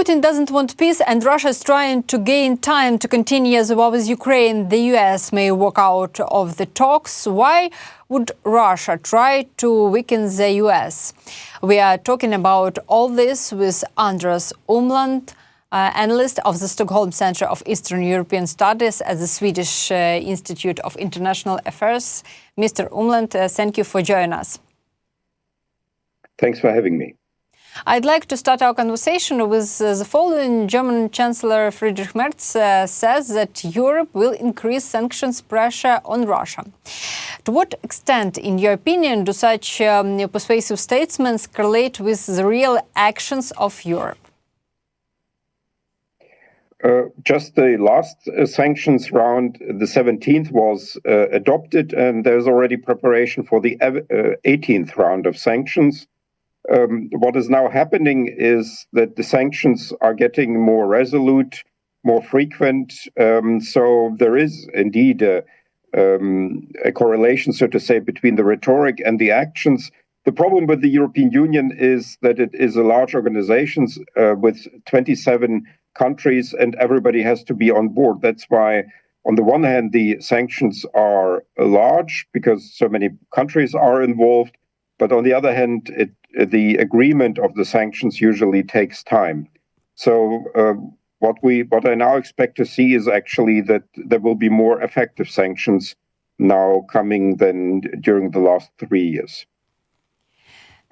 Putin doesn't want peace and Russia is trying to gain time to continue the war with Ukraine. The US may walk out of the talks. Why would Russia try to weaken the US? We are talking about all this with Andreas Umland, analyst of the Stockholm Center of Eastern European Studies at the Swedish Institute of International Affairs. Mr. Umland, thank you for joining us. Thanks for having me. I'd like to start our conversation with the following. German Chancellor Friedrich Merz says that Europe will increase sanctions pressure on Russia. To what extent, in your opinion, do such persuasive statements correlate with the real actions of Europe? Just the last sanctions round, the 17th, was adopted, and there's already preparation for the 18th round of sanctions. What is now happening is that the sanctions are getting more resolute, more frequent. So there is indeed a correlation, so to say, between the rhetoric and the actions. The problem with the European Union is that it is a large organization with 27 countries, and everybody has to be on board. That's why, on the one hand, the sanctions are large because so many countries are involved. But on the other hand, the agreement of the sanctions usually takes time. So what I now expect to see is actually that there will be more effective sanctions now coming than during the last 3 years.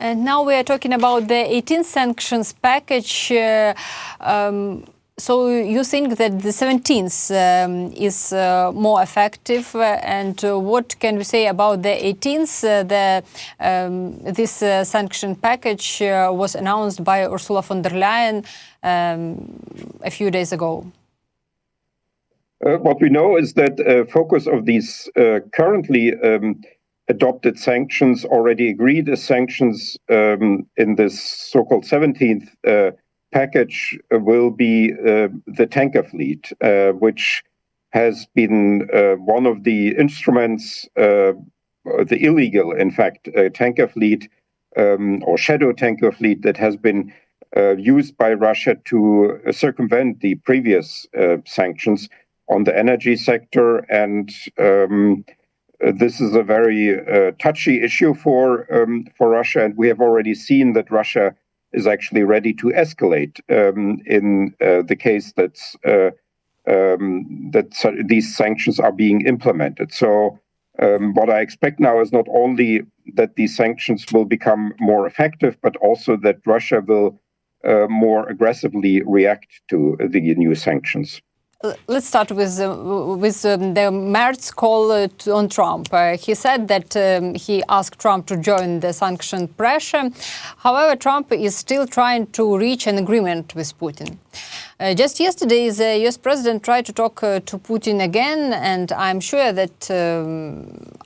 And now we are talking about the 18th sanctions package. So you think that the 17th is more effective, and what can we say about the 18th? This sanction package was announced by Ursula von der Leyen a few days ago. What we know is that focus of these currently adopted sanctions, already agreed as sanctions in this so-called 17th package, will be the tanker fleet, which has been one of the instruments, the illegal, in fact, tanker fleet or shadow tanker fleet that has been used by Russia to circumvent the previous sanctions on the energy sector. And this is a very touchy issue for Russia, and we have already seen that Russia is actually ready to escalate in the case that these sanctions are being implemented. So what I expect now is not only that these sanctions will become more effective, but also that Russia will more aggressively react to the new sanctions. Let's start with the Merz call on Trump. He said that he asked Trump to join the sanction pressure. However, Trump is still trying to reach an agreement with Putin. Just yesterday, the US president tried to talk to Putin again, and I'm sure that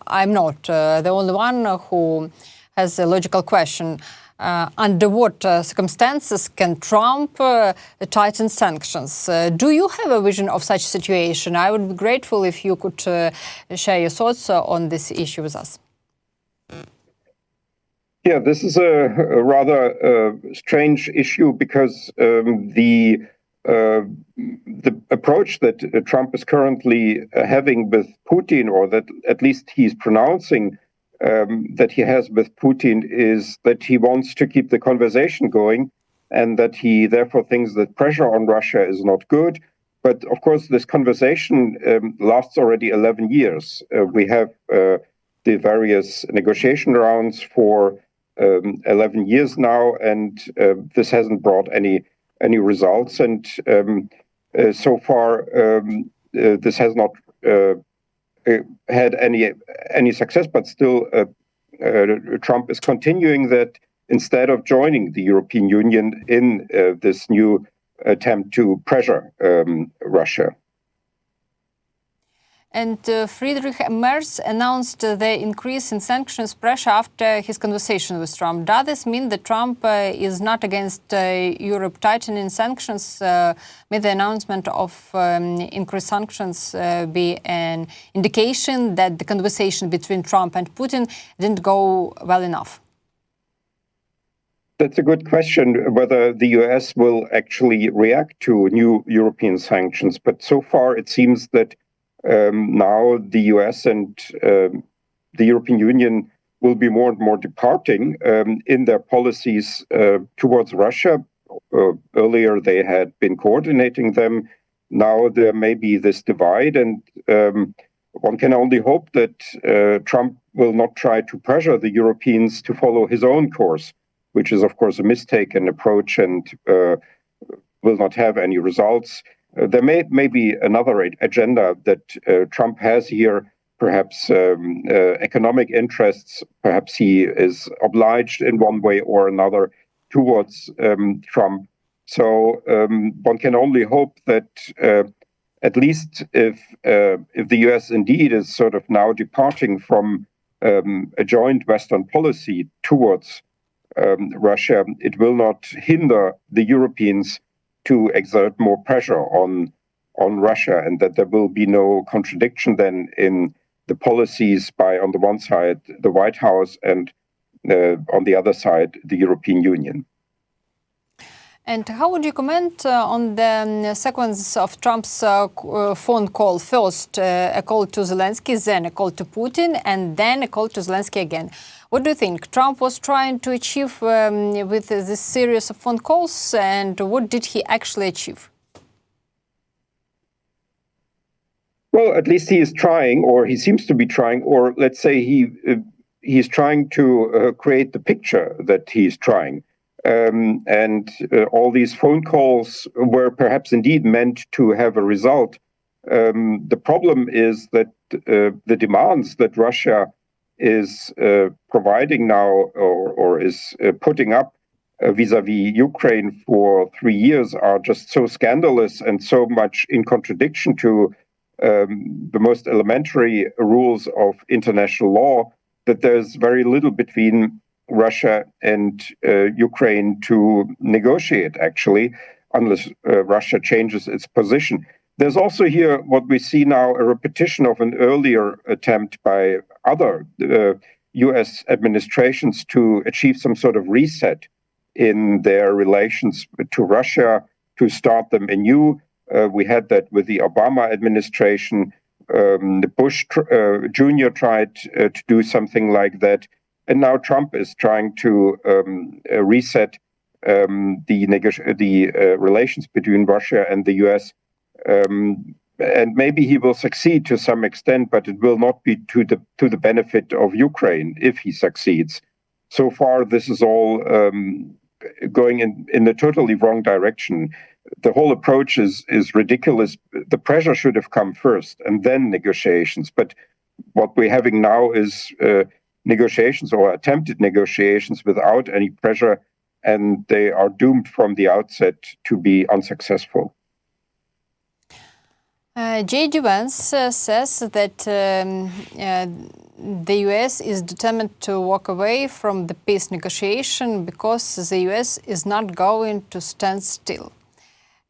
I'm not the only one who has a logical question. Under what circumstances can Trump tighten sanctions? Do you have a vision of such situation? I would be grateful if you could share your thoughts on this issue with us. Yeah, this is a rather strange issue because the approach that Trump is currently having with Putin, or that at least he's pronouncing that he has with Putin, is that he wants to keep the conversation going, and that he therefore thinks that pressure on Russia is not good. But of course, this conversation lasts already 11 years. We have the various negotiation rounds for 11 years now, and this hasn't brought any results. And so far, this has not had any success, but still Trump is continuing that instead of joining the European Union in this new attempt to pressure Russia. And Friedrich Merz announced the increase in sanctions pressure after his conversation with Trump. Does this mean that Trump is not against Europe tightening sanctions? May the announcement of increased sanctions be an indication that the conversation between Trump and Putin didn't go well enough? That's a good question, whether the US will actually react to new European sanctions. But so far, it seems that now the US and the European Union will be more and more departing in their policies towards Russia. Earlier, they had been coordinating them. Now there may be this divide, and one can only hope that Trump will not try to pressure the Europeans to follow his own course, which is, of course, a mistaken approach and will not have any results. There may be another agenda that Trump has here, perhaps economic interests. Perhaps he is obliged in one way or another towards Trump. So one can only hope that at least if the US indeed is sort of now departing from a joint Western policy towards Russia, it will not hinder the Europeans to exert more pressure on Russia, and that there will be no contradiction then in the policies by, on the one side, the White House, and on the other side, the European Union. And how would you comment on the sequence of Trump's phone call? First, a call to Zelensky, then a call to Putin, and then a call to Zelensky again. What do you think Trump was trying to achieve with this series of phone calls, and what did he actually achieve? Well, at least he is trying, or he seems to be trying, or let's say he's trying to create the picture that he's trying. And all these phone calls were perhaps indeed meant to have a result. The problem is that the demands that Russia is providing now, or is putting up vis-a-vis Ukraine for 3 years, are just so scandalous and so much in contradiction to the most elementary rules of international law that there's very little between Russia and Ukraine to negotiate, actually, unless Russia changes its position. There's also here what we see now, a repetition of an earlier attempt by other US administrations to achieve some sort of reset in their relations to Russia, to start them anew. We had that with the Obama administration. The Bush Jr. tried to do something like that. And now Trump is trying to reset the relations between Russia and the US. And maybe he will succeed to some extent, but it will not be to the benefit of Ukraine if he succeeds. So far, this is all going in the totally wrong direction. The whole approach is ridiculous. The pressure should have come first and then negotiations. But what we're having now is negotiations or attempted negotiations without any pressure, and they are doomed from the outset to be unsuccessful. J.D. Vance says that the U.S. is determined to walk away from the peace negotiation because the U.S. is not going to stand still.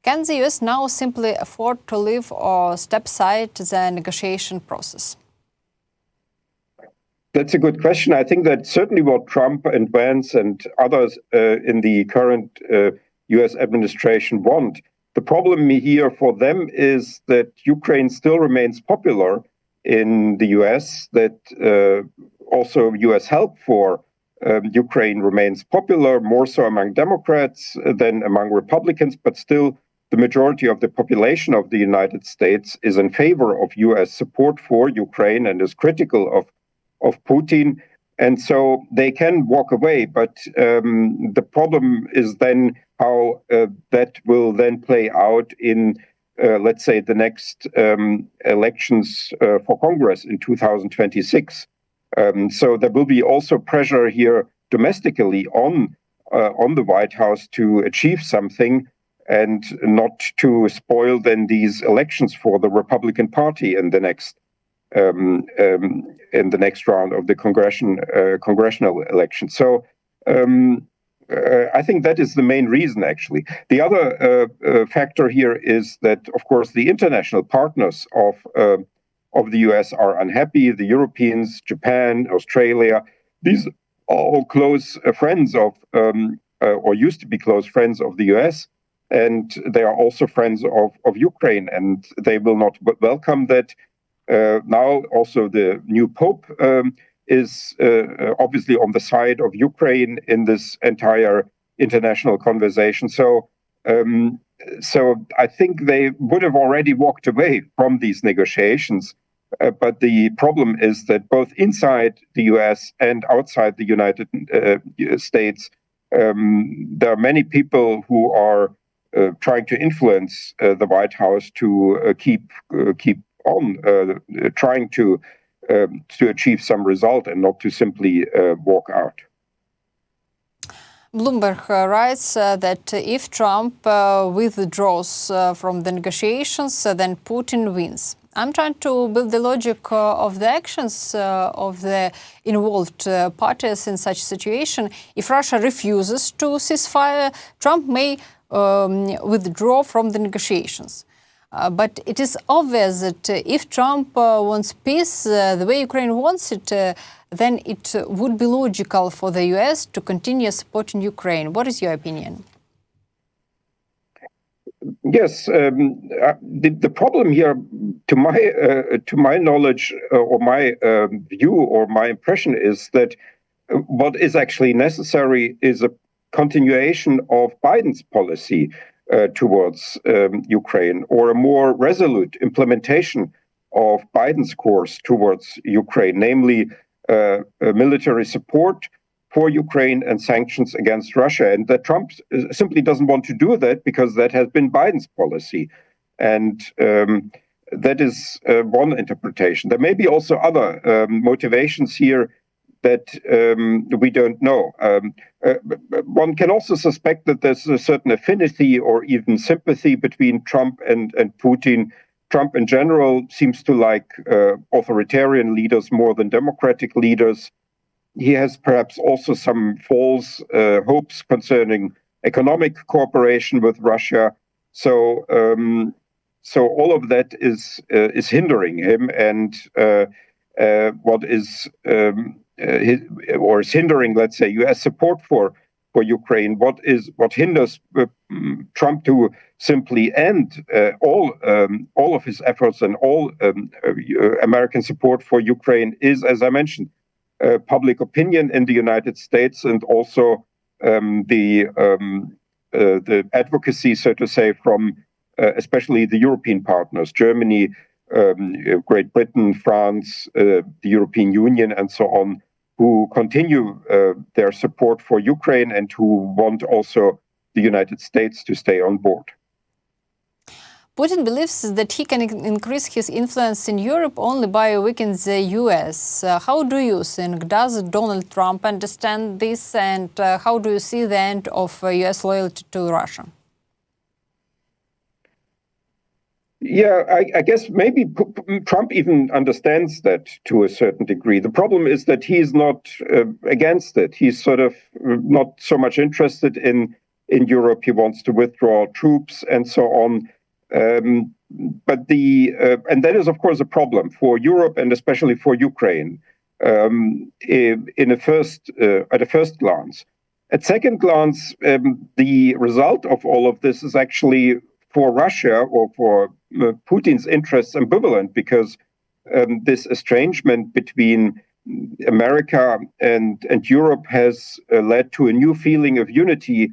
Can the U.S. now simply afford to leave or step aside the negotiation process? That's a good question. I think that certainly what Trump and Vance and others in the current U.S. administration want. The problem here for them is that Ukraine still remains popular in the U.S., that also U.S. help for Ukraine remains popular, more so among Democrats than among Republicans, but still the majority of the population of the United States is in favor of U.S. support for Ukraine and is critical of Putin. And so they can walk away, but the problem is then how that will then play out in, let's say, the next elections for Congress in 2026. So there will be also pressure here domestically on the White House to achieve something and not to spoil then these elections for the Republican Party in the next round of the congressional election. So I think that is the main reason, actually. The other factor here is that, of course, the international partners of the U.S. are unhappy. The Europeans, Japan, Australia, these are all close friends of or used to be close friends of the US, and they are also friends of Ukraine, and they will not welcome that. Now also the new Pope is obviously on the side of Ukraine in this entire international conversation. So I think they would have already walked away from these negotiations. But the problem is that both inside the US and outside the United States, there are many people who are trying to influence the White House to keep on trying to achieve some result and not to simply walk out. Bloomberg writes that if Trump withdraws from the negotiations, then Putin wins. I'm trying to build the logic of the actions of the involved parties in such situation. If Russia refuses to ceasefire, Trump may withdraw from the negotiations. But it is obvious that if Trump wants peace the way Ukraine wants it, then it would be logical for the US to continue supporting Ukraine. What is your opinion? Yes, the problem here, to my knowledge, or my view, or my impression, is that what is actually necessary is a continuation of Biden's policy towards Ukraine, or a more resolute implementation of Biden's course towards Ukraine, namely military support for Ukraine and sanctions against Russia. And that Trump simply doesn't want to do that because that has been Biden's policy. And that is one interpretation. There may be also other motivations here that we don't know. One can also suspect that there's a certain affinity or even sympathy between Trump and Putin. Trump in general seems to like authoritarian leaders more than democratic leaders. He has perhaps also some false hopes concerning economic cooperation with Russia. So all of that is hindering him, and what is is hindering, let's say, U.S. support for Ukraine. What hinders Trump to simply end all of his efforts and all American support for Ukraine is, as I mentioned, public opinion in the United States, and also the advocacy, so to say, from especially the European partners, Germany, Great Britain, France, the European Union, and so on, who continue their support for Ukraine and who want also the United States to stay on board. Putin believes that he can increase his influence in Europe only by weakening the US. How do you think? Does Donald Trump understand this? And how do you see the end of US loyalty to Russia? Yeah, I guess maybe Trump even understands that to a certain degree. The problem is that he's not against it. He's sort of not so much interested in Europe. He wants to withdraw troops and so on. But and that is, of course, a problem for Europe and especially for Ukraine at a first glance. At second glance, the result of all of this is actually for Russia or for Putin's interests ambivalent, because this estrangement between America and Europe has led to a new feeling of unity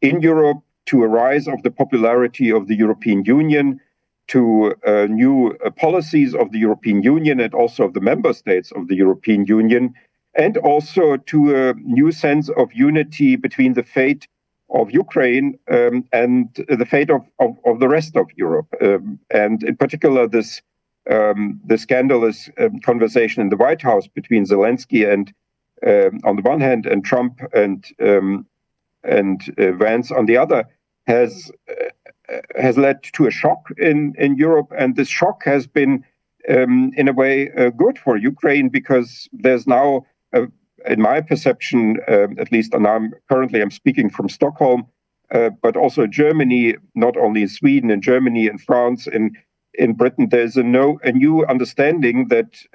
in Europe, to a rise of the popularity of the European Union, to new policies of the European Union and also of the member states of the European Union, and also to a new sense of unity between the fate of Ukraine and the fate of the rest of Europe. And in particular, the scandalous conversation in the White House between Zelensky and, on the one hand, and Trump and Vance on the other, has led to a shock in Europe, and this shock has been, in a way, good for Ukraine, because there's now, in my perception, at least, and I'm speaking from Stockholm, but also Germany, not only in Sweden, in Germany, in France, in Britain, there's a new understanding that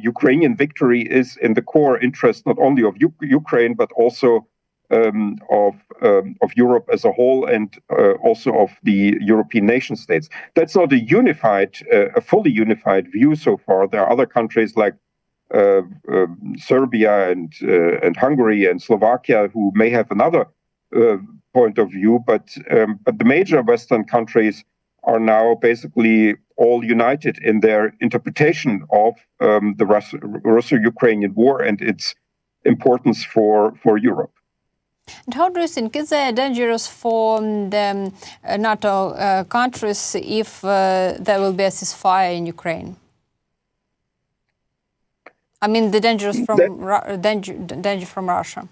Ukrainian victory is in the core interest not only of Ukraine but also of Europe as a whole and also of the European nation states. That's not a fully unified view so far. There are other countries like Serbia and Hungary and Slovakia who may have another point of view, but the major Western countries are now basically all united in their interpretation of the Russo-Ukrainian war and its importance for Europe. And how do you think, is it dangerous for the NATO countries if there will be a ceasefire in Ukraine? I mean, the danger from Russia.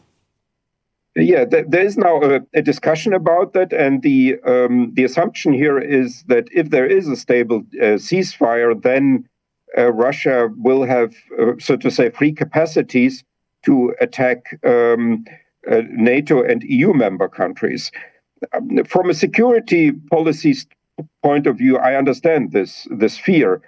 Yeah, there is now a discussion about that, and the assumption here is that if there is a stable ceasefire, then Russia will have, so to say, free capacities to attack NATO and EU member countries. From a security policy point of view, I understand this fear.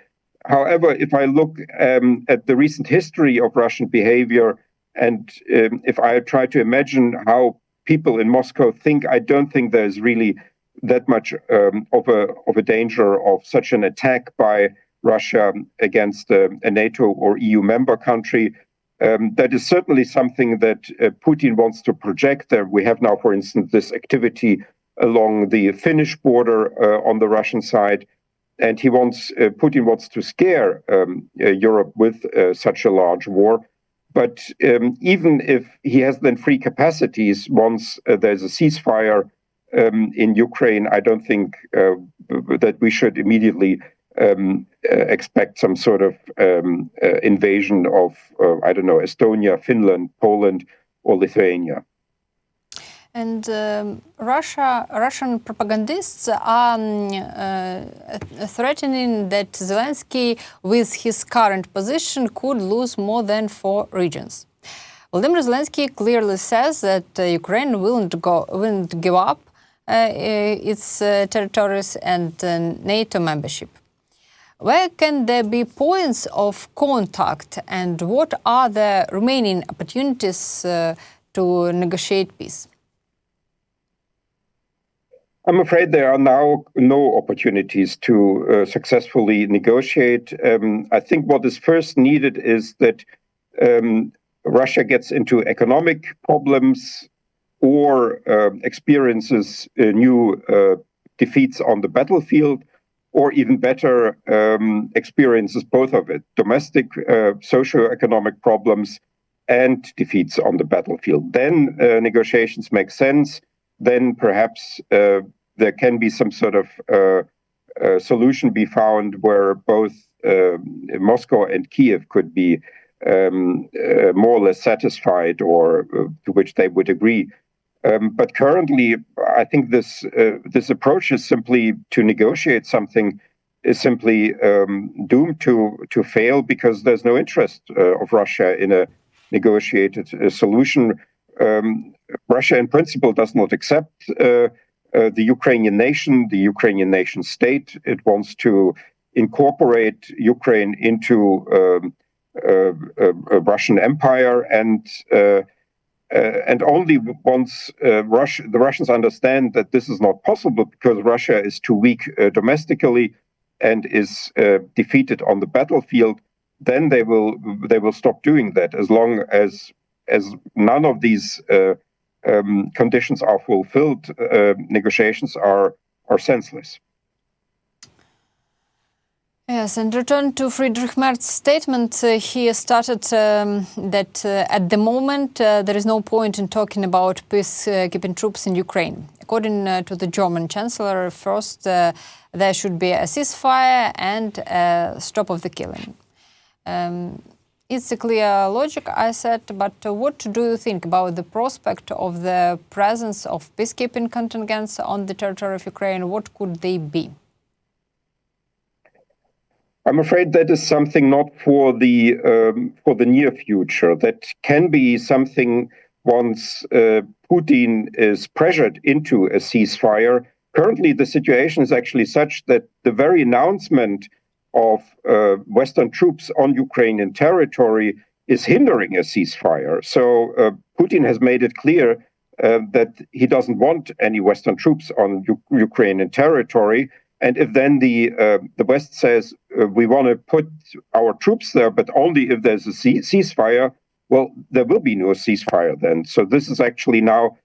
However, if I look at the recent history of Russian behavior, and if I try to imagine how people in Moscow think, I don't think there's really that much of a danger of such an attack by Russia against a NATO or EU member country. That is certainly something that Putin wants to project. We have now, for instance, this activity along the Finnish border on the Russian side, and Putin wants to scare Europe with such a large war. But even if he has then free capacities once there's a ceasefire in Ukraine, I don't think that we should immediately expect some sort of invasion of, I don't know, Estonia, Finland, Poland, or Lithuania. And Russian propagandists are threatening that Zelensky, with his current position, could lose more than 4 regions. Vladimir Zelensky clearly says that Ukraine won't give up its territories and NATO membership. Where can there be points of contact, and what are the remaining opportunities to negotiate peace? I'm afraid there are now no opportunities to successfully negotiate. I think what is first needed is that Russia gets into economic problems or experiences new defeats on the battlefield, or even better, experiences both of it, domestic socio-economic problems and defeats on the battlefield. Then negotiations make sense. Then perhaps there can be some sort of solution be found where both Moscow and Kiev could be more or less satisfied, or to which they would agree. But currently, I think this approach is simply to negotiate something is simply doomed to fail, because there's no interest of Russia in a negotiated solution. Russia, in principle, does not accept the Ukrainian nation state. It wants to incorporate Ukraine into a Russian empire, and only once the Russians understand that this is not possible because Russia is too weak domestically and is defeated on the battlefield, then they will stop doing that. As long as none of these conditions are fulfilled, negotiations are senseless. Yes, and return to Friedrich Merz's statement. He started that at the moment there is no point in talking about peacekeeping troops in Ukraine. According to the German Chancellor, first there should be a ceasefire and a stop of the killing. It's a clear logic, I said, but what do you think about the prospect of the presence of peacekeeping contingents on the territory of Ukraine? What could they be? I'm afraid that is something not for the near future. That can be something once Putin is pressured into a ceasefire. Currently, the situation is actually such that the very announcement of Western troops on Ukrainian territory is hindering a ceasefire. So Putin has made it clear that he doesn't want any Western troops on Ukrainian territory. And if then the West says we want to put our troops there, but only if there's a ceasefire, well, there will be no ceasefire then. So this is actually now,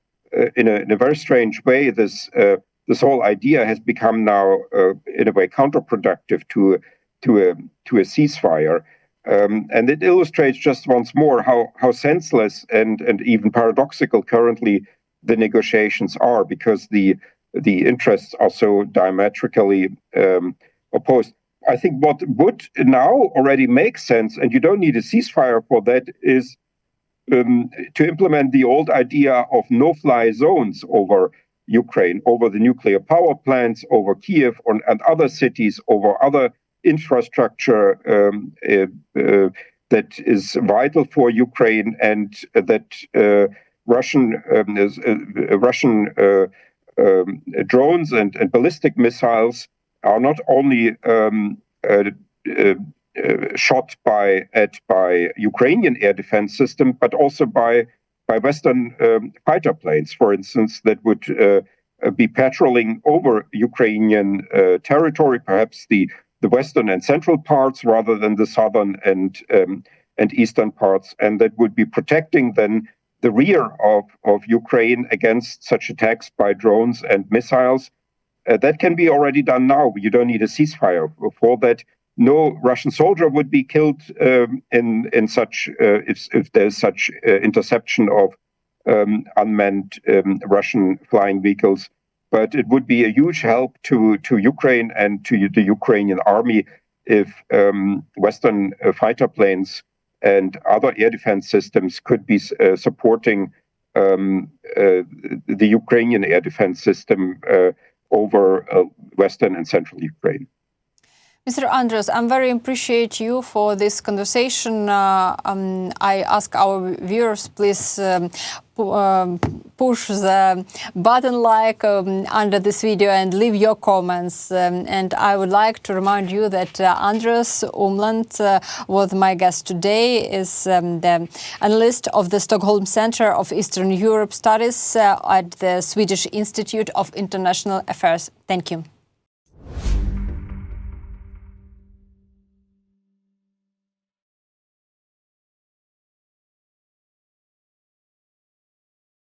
in a very strange way, this whole idea has become now, in a way, counterproductive to a ceasefire. And it illustrates just once more how senseless and even paradoxical currently the negotiations are, because the interests are so diametrically opposed. I think what would now already make sense, and you don't need a ceasefire for that, is to implement the old idea of no-fly zones over Ukraine, over the nuclear power plants, over Kiev and other cities, over other infrastructure that is vital for Ukraine, and that Russian drones and ballistic missiles are not only shot by Ukrainian air defense system, but also by Western fighter planes, for instance, that would be patrolling over Ukrainian territory, perhaps the western and central parts rather than the southern and eastern parts, and that would be protecting then the rear of Ukraine against such attacks by drones and missiles. That can be already done now. You don't need a ceasefire for that. No Russian soldier would be killed in such if there's such interception of unmanned Russian flying vehicles. But it would be a huge help to Ukraine and to the Ukrainian army if Western fighter planes and other air defense systems could be supporting the Ukrainian air defense system over Western and Central Ukraine. Mr. Andreas, I'm very appreciate you for this conversation. I ask our viewers, please push the button like under this video and leave your comments. And I would like to remind you that Andreas Umland was my guest today, is the analyst of the Stockholm Center of Eastern Europe Studies at the Swedish Institute of International Affairs. Thank you.